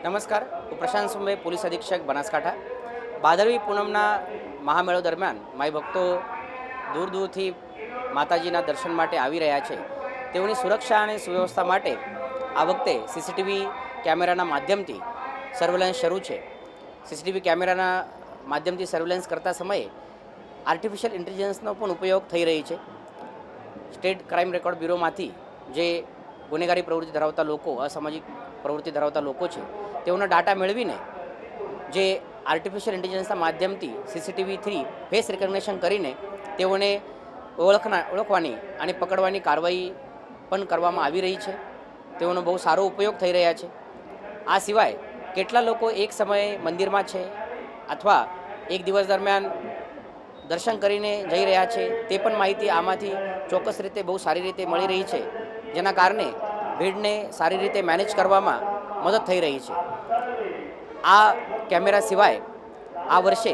નમસ્કાર, હું પ્રશાંત સુંબે, પોલીસ અધિક્ષક બનાસકાંઠા. ભાદરવી પૂનમના મહામેળો દરમિયાન માઈ ભક્તો દૂર દૂરથી માતાજીના દર્શન માટે આવી રહ્યા છે. તેઓની સુરક્ષા અને સુવ્યવસ્થા માટે આ વખતે સીસીટીવી કેમેરાના માધ્યમથી સર્વેલન્સ શરૂ છે. સીસીટીવી કેમેરાના માધ્યમથી સર્વેલન્સ કરતા સમયે આર્ટિફિશિયલ ઇન્ટેલિજન્સનો પણ ઉપયોગ થઈ રહી છે. સ્ટેટ ક્રાઇમ રેકોર્ડ બ્યુરોમાંથી જે ગુનેગારી પ્રવૃત્તિ ધરાવતા લોકો, અસામાજિક પ્રવૃત્તિ ધરાવતા લોકો છે, તેઓના ડાટા મેળવીને જે આર્ટિફિશિયલ ઇન્ટેલિજન્સના માધ્યમથી સીસીટીવીથી ફેસ રિકગ્નિશન કરીને તેઓને ઓળખવાની અને પકડવાની કાર્યવાહી પણ કરવામાં આવી રહી છે. તેઓનો બહુ સારો ઉપયોગ થઈ રહ્યા છે. આ સિવાય કેટલા લોકો એક સમયે મંદિરમાં છે અથવા એક દિવસ દરમિયાન દર્શન કરીને જઈ રહ્યા છે, તે પણ માહિતી આમાંથી ચોક્કસ રીતે બહુ સારી રીતે મળી રહી છે, જેના કારણે ભીડને સારી રીતે મેનેજ કરવામાં મદદ થઈ રહી છે. આ કેમેરા સિવાય આ વર્ષે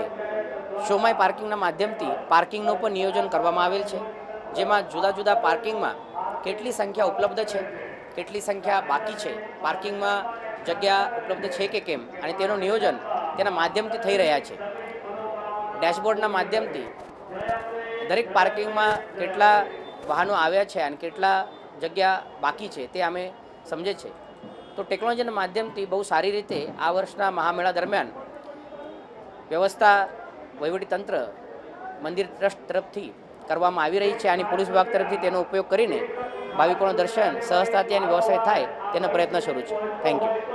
શોમાય પાર્કિંગના માધ્યમથી પાર્કિંગનું પણ નિયોજન કરવામાં આવેલ છે, જેમાં જુદા જુદા પાર્કિંગમાં કેટલી સંખ્યા ઉપલબ્ધ છે, કેટલી સંખ્યા બાકી છે, પાર્કિંગમાં જગ્યા ઉપલબ્ધ છે કે કેમ, અને તેનું નિયોજન તેના માધ્યમથી થઈ રહ્યા છે. ડેશબોર્ડના માધ્યમથી દરેક પાર્કિંગમાં કેટલા વાહનો આવ્યા છે અને કેટલા જગ્યા બાકી છે તે અમે સમજે છે. તો ટેકનોલોજીના માધ્યમથી બહુ સારી રીતે આ વર્ષના મહામેળા દરમિયાન વ્યવસ્થા વહીવટીતંત્ર મંદિર ટ્રસ્ટ તરફથી કરવામાં આવી રહી છે અને પોલીસ વિભાગ તરફથી તેનો ઉપયોગ કરીને ભાવિકોનું દર્શન સહજતાથી અને વ્યવસાય થાય તેનો પ્રયત્ન શરૂ છે. Thank you.